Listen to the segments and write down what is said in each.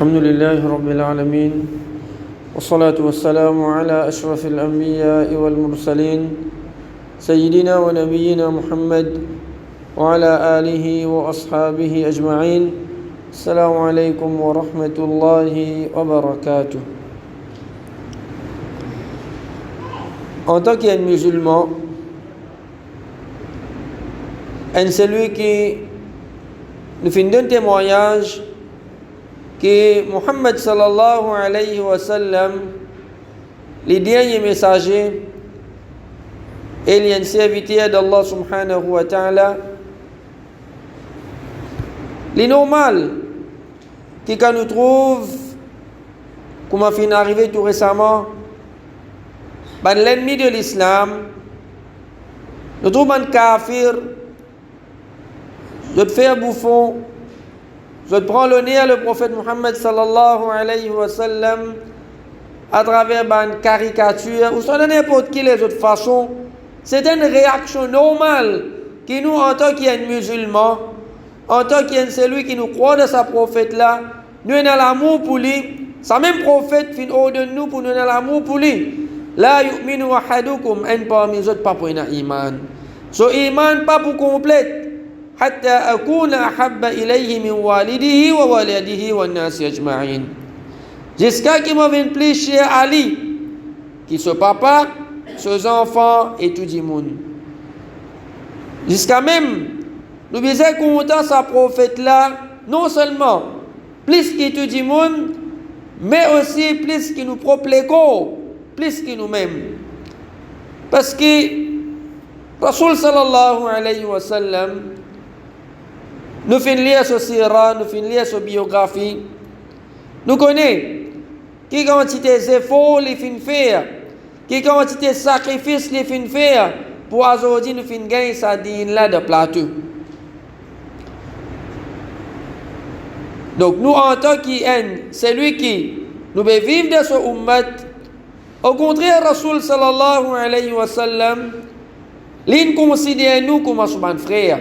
الحمد لله رب العالمين والصلاة والسلام على أشرف الأنبياء والمرسلين سيدنا ونبينا محمد وعلى آله وأصحابه أجمعين. السلام عليكم ورحمة الله وبركاته. En tant qu'un musulman, celui qui nous fait un témoignage que Muhammad sallallahu alayhi wa sallam, le dernier messager et le serviteur d'Allah subhanahu wa ta'ala, les normal qui quand nous trouve, comme a fait arriver tout récemment, l'ennemi de l'islam, nous trouvons un kafir, de faire bouffon, je prends l'honneur le prophète Muhammad sallallahu alayhi wa sallam à travers une caricature ou soit de n'importe quelle autre façon. C'est une réaction normale que nous, en tant qu'un musulman, en tant qu'un celui qui nous croit de sa prophète là, nous avons l'amour pour lui. Sa même prophète fin haut de nous pour nous avoir l'amour pour lui. La yu'minu ahadukum en parmi les autres pas pour un iman. So iman pas pour complète. حتى أكون أحب إليه من والده ووالده والناس أجمعين. Jusqu'à qu'il me vienne plus cher Ali, qui son papa, ses enfants et tout le monde. Jusqu'à même, nous faisons content sa prophète là, non seulement plus que tout le monde, mais aussi plus que nous propre l'écho, plus que nous-mêmes. Parce que Rasul sallallahu alayhi wa sallam, nous finissons lire sur Sira, nous finissons lire sur biographie. Nous connaissons quelle quantité d'efforts les fin faire, quelle quantité de sacrifices les fin faire pour aujourd'hui nous fin gagner sa dîne là de plateau. Donc nous en tant qu'un, celui qui nous veut vivre de ce ummat, au contraire Rasul sallallahu alayhi wa sallam, l'in considère nous comme un frère.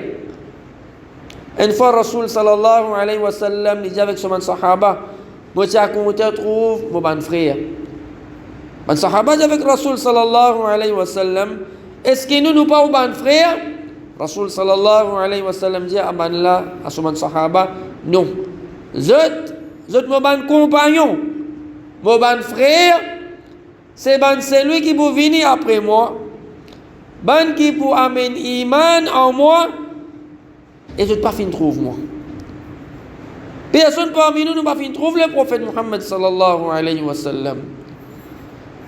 Une fois Rasul sallallahu alayhi wa sallam dit avec son sahaba, moi tu as compté trouve mon ban frère. Ban sahaba dit avec Rasul sallallahu alayhi wa sallam, est-ce que nous pas au ban frère? Rasul sallallahu alayhi wa sallam dit à ban là à son sahaba, non. Zot mon ban compagnon, mon ban frère, c'est ban celui qui vous venir après moi. Ban qui pour amener iman en moi. Et je ne pas fin trouve moi. Personne parmi nous pas fin trouve le prophète Muhammad sallallahu alayhi wa sallam.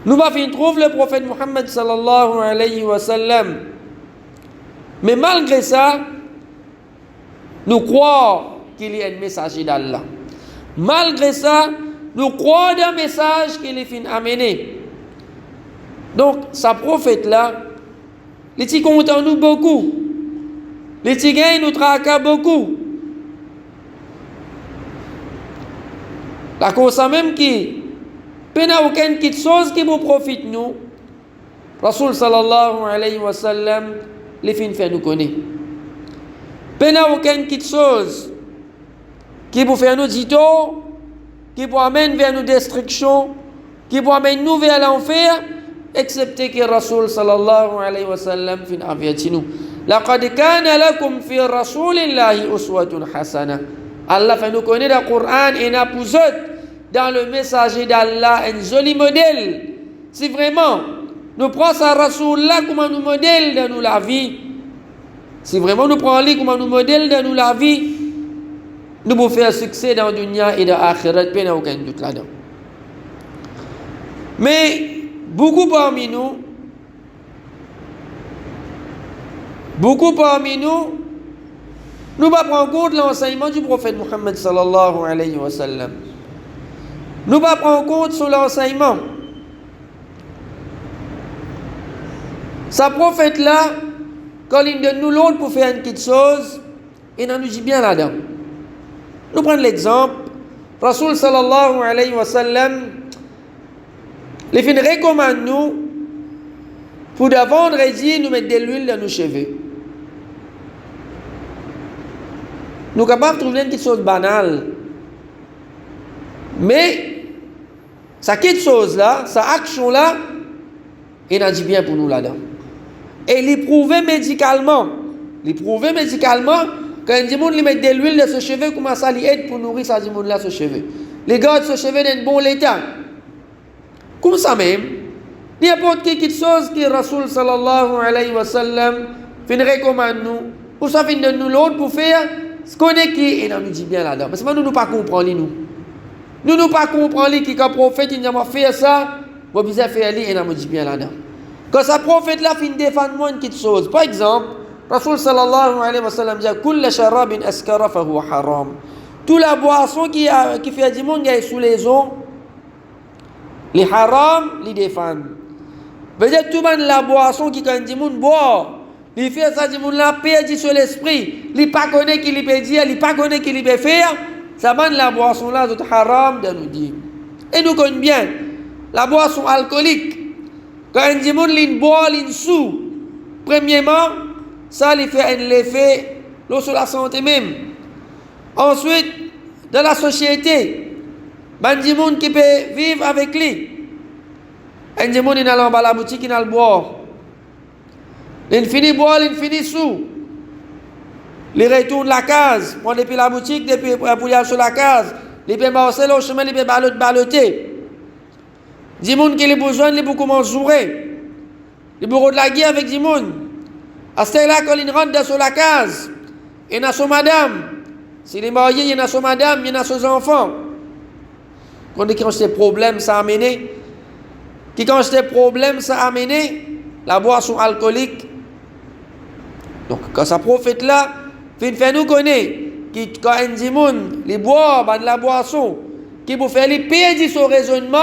Nous pas fin trouve le prophète Muhammad sallallahu alayhi wa sallam. Mais malgré ça, nous croyons qu'il y a un messager d'Allah. Malgré ça, nous croyons d'un message qu'il est fin amené. Donc, sa prophète là, il t'y compte en nous beaucoup. Les tigres nous traquent beaucoup. La cause même qui, il n'y a aucune chose qui vous profite nous. Rasul sallallahu alayhi wa sallam, les fins fait nous connaître. Il n'y a aucune chose qui vous fait nous dito, qui vous amène vers nos destructions, qui vous amène nous vers l'enfer, excepté que Rasul sallallahu alayhi wa sallam fin averti nous. لقد كان لكم في رسول الله أسوة حسنة. Allah fait nous connaître le Coran et n'a posé dans le messager d'Allah un joli modèle. Si vraiment nous prenons sa Rasoul là comme un modèle dans nous la vie, si vraiment nous prenons lui comme un modèle dans nous la vie, nous pouvons faire succès dans le dunya et dans l'akhirat, il n'y a aucun doute là-dedans. Mais beaucoup parmi nous ne pas prendre compte de l'enseignement du prophète Muhammad sallallahu alayhi wa sallam. Nous ne pas prendre compte sur l'enseignement. Sa prophète là, quand il donne nous l'autre pour faire une petite chose, il nous dit bien là-dedans. Nous prenons l'exemple. Rasul sallallahu alayhi wa sallam, les fins recommande nous pour de vendredi nous mettre de l'huile dans nos cheveux. Nous sommes capables de trouver une petite chose banale. Mais, ça quelque chose là, sa action là, il a dit bien pour nous là-dedans. Et il prouvé médicalement, quand il dit monde lui met de l'huile de ce cheveu, comment ça lui aide pour nourrir ça dit monde là ce cheveu. Les garde ce cheveu dans un bon état. Comme ça même, n'importe quelque chose que Rasoul sallallahu alayhi wa sallam fin recommande nous, pour ça fin de nous l'autre pour faire ce qu'on est qui, et nous dit bien là-dedans. Parce que nous ne pas comprendre nous. Nous ne pas comprendre qui quand prophète il a fait ça, vous besoin faire lui et nous dit bien là-dedans. Quand ça prophète là fin défendre moi une petite chose. Par exemple, Rasoul sallallahu alayhi wa sallam dit kull sharabin askara fa huwa haram. Toute la boisson qui fait du monde sous les eaux, les haram, les défendent. Veut dire tout le monde la boisson qui quand du monde boit, il fait ça du monde là perdu sur l'esprit, il pas connaît qui il peut dire, il pas connaît qui il peut faire, ça bande la boisson là c'est haram de nous dire. Et nous connaissons bien la boisson alcoolique. Quand du monde il boit, il sous. Premièrement, ça lui fait un effet sur la santé même. Ensuite, dans la société, il y a des gens qui peuvent vivre avec lui. Il y a des gens qui sont dans la boutique, qui sont boire. Ils finissent boire, ils finissent sous. Ils retournent la case. Ils depuis la boutique, depuis pour aller sur la case. Ils peuvent passer le chemin, ils peuvent baloter. Des gens qui ont besoin, ils peuvent commencer à jouer. Ils peuvent de la guerre avec des gens. À ce là quand ils rentrent sur la case, il y a son madame. S'il est marié, il y a son madame, il y a ses enfants. Quand ces problèmes ça a mené, quand ces problèmes ça a mené, la boisson alcoolique. Donc quand ça prophète là, fait nous connaître quand un dimon les boire de la boisson, qui pour faire lui perdre son raisonnement,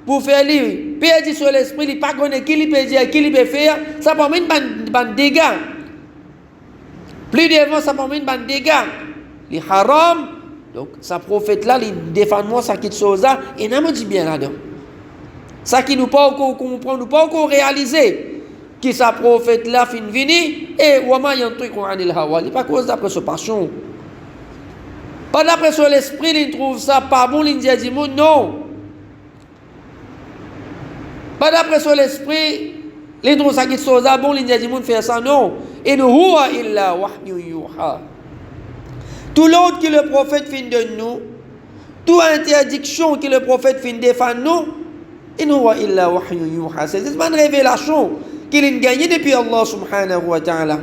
pour faire lui perdre son l'esprit, il pas connaître qui il peut dire, qui il peut faire, ça permet de dégâts. Plus devant ça permet de dégâts. Les haram, donc ça prophète là, il défend moi ça qui chose là, et n'a me dit bien là-dedans. Ça qui nous pas encore comprendre, nous pas encore réaliser qui ça prophète là fin vini et wama yantiqu anil hawa, il pas cause d'après sa passion. Pas d'après son l'esprit, il trouve ça pas bon, il dit non. Pas d'après son l'esprit, il trouve ça qui chose là bon, il dit faire ça non. Et ne huwa illa wahyu yuha. Tout l'autre que le prophète fin de nous, toute interdiction que le prophète fin défend nous, in huwa illa wahyu yuha. C'est une révélation qu'il a gagnée depuis Allah subhanahu wa ta'ala.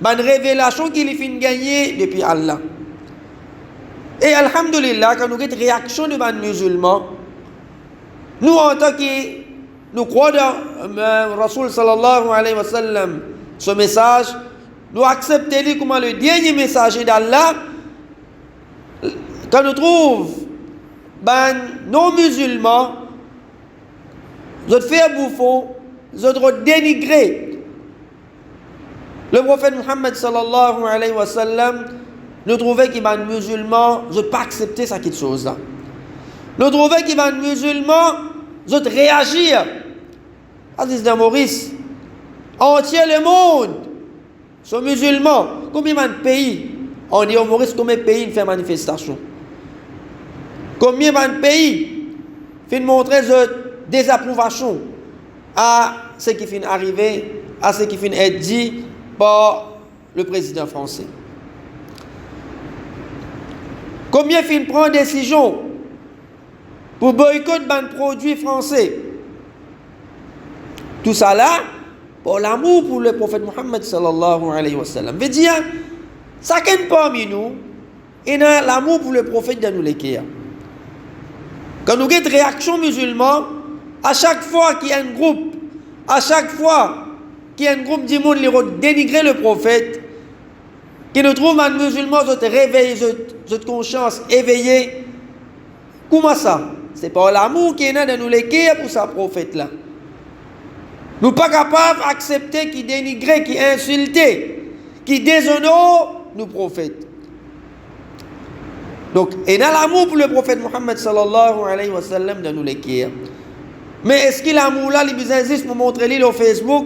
Une révélation qu'il a fin gagner depuis Allah. Et alhamdulillah, quand nous avons une réaction de les musulmans, nous en tant que nous croyons dans Rasoul sallallahu alayhi wa sallam, ce message, nous acceptons comme le dernier messager d'Allah. Quand nous trouvons non musulmans, nous faire bouffon, nous dénigrer le prophète Muhammad sallallahu alayhi wa sallam, nous trouvons qu'il y a des musulmans, nous ne pas accepter ça quelque chose là. Nous trouvons qu'il y a des musulmans, nous réagir. Aziz de Maurice, entier le monde sont musulmans. Combien de pays, on dit au Maurice, combien de pays fait manifestation? Combien de pays font montrer de désapprobation à ce qui finit arriver, à ce qui finit être dit par le président français? Combien fin prend décision pour boycotter des produits français? Tout ça là, pour l'amour pour le prophète Muhammad sallallahu alayhi wa sallam. Veut dire, chacun parmi nous, il a l'amour pour le prophète dans nous les cas. Quand nous avons une réaction musulmane, à chaque fois qu'il y a un groupe, à chaque fois qu'il y a un groupe du monde qui dénigrer le prophète, qui nous trouve un musulman, qui réveille, cette conscience éveillée, comment ça? C'est pas l'amour qui est dans nous les cas pour ce prophète-là. Nous ne sommes pas capables d'accepter qui dénigre, qui insulte, qui déshonore nos prophètes. Donc, il y a l'amour pour le prophète Muhammad sallallahu alayhi wa sallam dans nous les kirs. Mais est-ce que l'amour là, il existe pour montrer lui sur Facebook,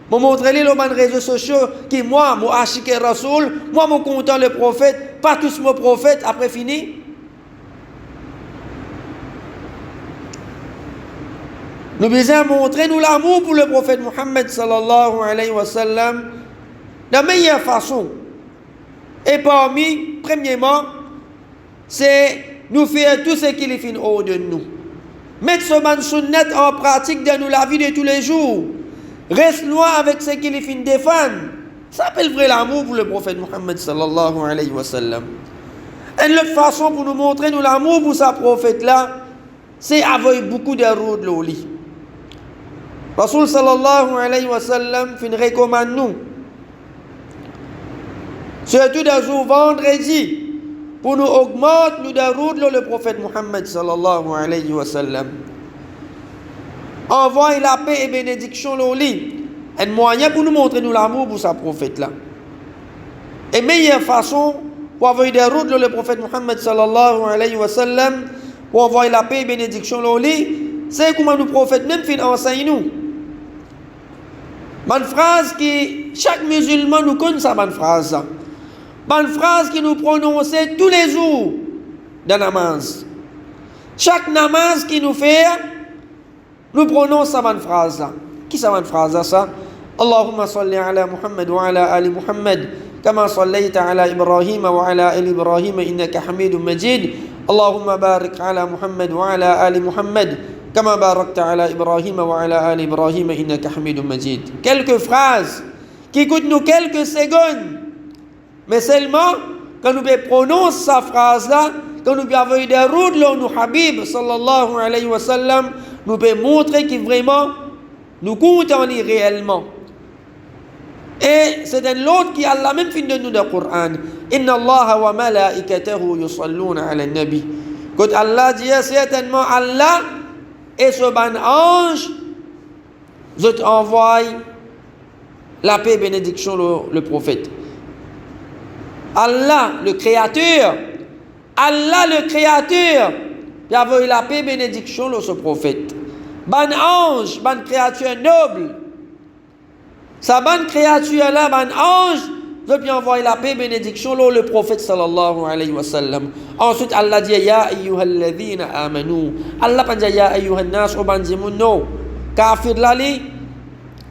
pour montrer lui sur les réseaux sociaux, qui moi, moi, achike Rasoul, moi, mon content le prophète, pas tous mon prophète, après fini? Nous besoin montrer nous l'amour pour le prophète Muhammad sallallahu alayhi wa sallam de la meilleure façon. Et parmi, premièrement, c'est nous faire tout ce qu'il fait au de nous. Mettre ce ban sunnat en pratique dans nous la vie de tous les jours. Reste loin avec ce qu'il fait défendre. Ça s'appelle vrai l'amour pour le prophète Muhammad sallallahu alayhi wa sallam. Et l'autre façon pour nous montrer nous l'amour pour sa prophète là, c'est avoir beaucoup de routes au lit. Rasul sallallahu alayhi wa sallam fin recommande nous, surtout dans jour vendredi, pour nous augmenter nous de route le prophète Muhammad sallallahu alayhi wa sallam. Envoie la paix et bénédiction au lit. Un moyen pour nous montrer nous l'amour pour sa prophète là. Et meilleure façon pour envoyer des routes le prophète Muhammad sallallahu alayhi wa sallam, pour envoyer la paix et bénédiction au lit, c'est comment nous prophètes même fin enseigne nous. Bonne phrase qui chaque musulman nous connaît ça bonne phrase. Bonne phrase qui nous prononçait tous les jours dans la namaz. Chaque namaz qui nous fait, nous prononçons sa bonne phrase là. Qui sa bonne phrase ça? Allahumma salli ala Muhammad wa ala ali Muhammad kama sallaita ala Ibrahim wa ala ali Ibrahim innaka Hamidum Majid. Allahumma barik ala Muhammad wa ala ali Muhammad kama barakta ala Ibrahim wa ala ali Ibrahim innaka Hamidum Majid. Quelques phrases qui coûtent nous quelques secondes. Mais seulement quand nous prononçons sa phrase là, quand nous avons des routes là, nous Habib sallallahu alayhi wa sallam, nous pouvons montrer que vraiment nous comptons en lire réellement. Et c'est un l'autre qui Allah même fin de nous dans le Coran. Inna Allah wa malaikatahu yusalluna ala nabi. Quand Allah dit certainement Allah et ce ban ange, je t'envoie la paix et bénédiction le prophète. Allah le créateur, il a envoyé la paix et bénédiction ce prophète. Ban ange, ban créature noble. Sa bonne créature là, ban ange, veut bien envoyer la paix et bénédiction le prophète sallallahu alayhi wa sallam. Ensuite Allah dit ya ayyuhalladhina amanu. Allah pas dit ya ayyuhan nas ou ban no. Kafir là li,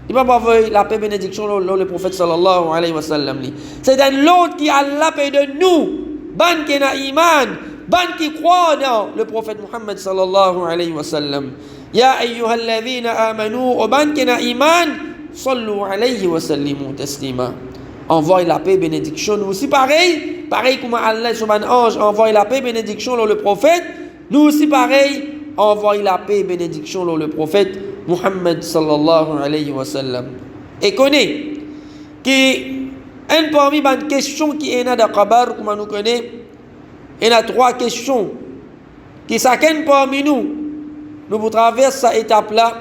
il va envoyer la paix et bénédiction le prophète sallallahu alayhi wa sallam li. C'est un l'autre qui Allah paix de nous, ban qui na iman, ban qui croit dans le prophète Muhammad sallallahu alayhi wa sallam. Ya ayyuhalladhina amanu ou ban qui na iman. Sallu alayhi wa sallimu taslima. Envoie la paix et bénédiction. Nous aussi pareil comme Allah sur un ange envoie la paix et bénédiction le prophète. Nous aussi pareil, envoie la paix et bénédiction le prophète Muhammad sallallahu alayhi wa sallam. Et connaît qui un parmi les questions qui est dans le Qabar, comme nous connaissons, il y a 3 questions qui chacun parmi nous vous traverse cette étape là.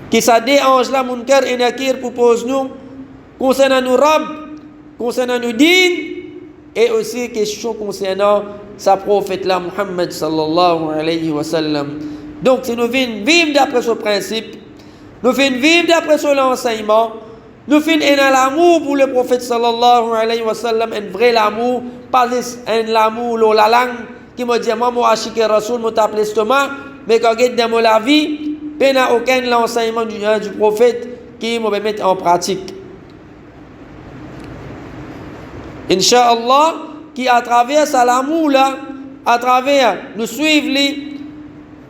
Qui ça dérange la munkar et nakir pour poser nous concernant nos rab, concernant nos dînes et aussi question concernant sa prophète là Muhammad sallallahu alayhi wa sallam. Donc si nous venons vivre d'après ce principe, nous venons vivre d'après ce l'enseignement, nous venons dans l'amour pour le prophète sallallahu alayhi wa sallam, un vrai amour, pas un amour la langue qui me dit moi achike rasoul moi t'appelle estomac, mais quand j'ai dans la vie il n'y a aucun l'enseignement du prophète qui me mettre en pratique. Inch'Allah, qui à travers ça l'amour là, à travers nous suivre,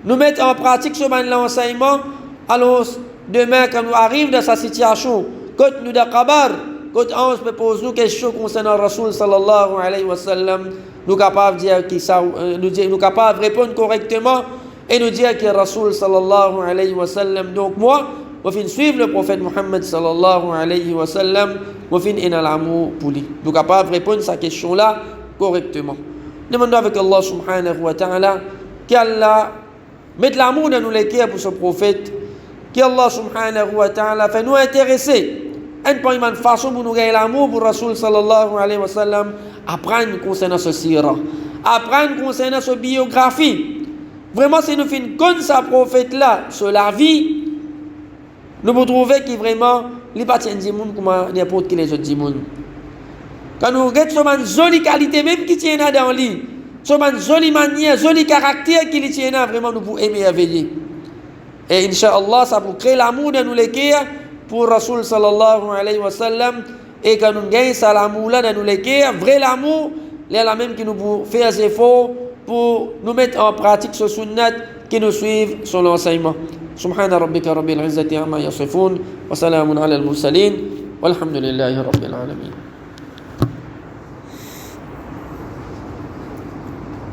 nous mettre en pratique ce l'enseignement, alors demain quand nous arrivons dans cette situation, quand nous d'Aqabar, quand on se pose nous questions concernant Rasoul sallallahu alayhi wa sallam, nous capables de dire qui ça, nous capables de répondre correctement. Et nous dire que Rasoul sallallahu alayhi wa sallam, donc moi, je vais suivre le prophète Muhammad sallallahu alayhi wa sallam, je vais faire l'amour pour lui. Nous sommes capables de répondre à cette question-là correctement. Demandons avec Allah subhanahu wa ta'ala qu'Allah mette l'amour dans nous les cœurs pour ce prophète, qu'Allah subhanahu wa ta'ala fait nous intéresser. Une façon pour nous gagner l'amour pour Rasoul sallallahu alayhi wa sallam, apprendre concernant ce sira, apprendre concernant ce biographie. Vraiment, si nous faisons comme sa prophète là, sur la vie, nous pouvons trouver qu'il vraiment, il pas tient du monde comme n'importe quel autre du monde. Quand nous regardons cette jolie qualité même qui tient dans lui, cette jolie manière, joli caractère qu'il tient là, vraiment nous pouvons émerveiller. Et Inch'Allah, ça pour créer l'amour de nous les cœurs pour Rasul sallallahu alayhi wa sallam. Et quand nous gagnons ça l'amour là dans nous les cœurs, vrai l'amour, c'est la même qui nous fait des efforts pour nous mettre en pratique ce sunnat qui nous suivent sur l'enseignement. Subhana rabbika rabbil izzati amma yasifun wa salamun ala al-mursalin walhamdulillahi rabbil alamin.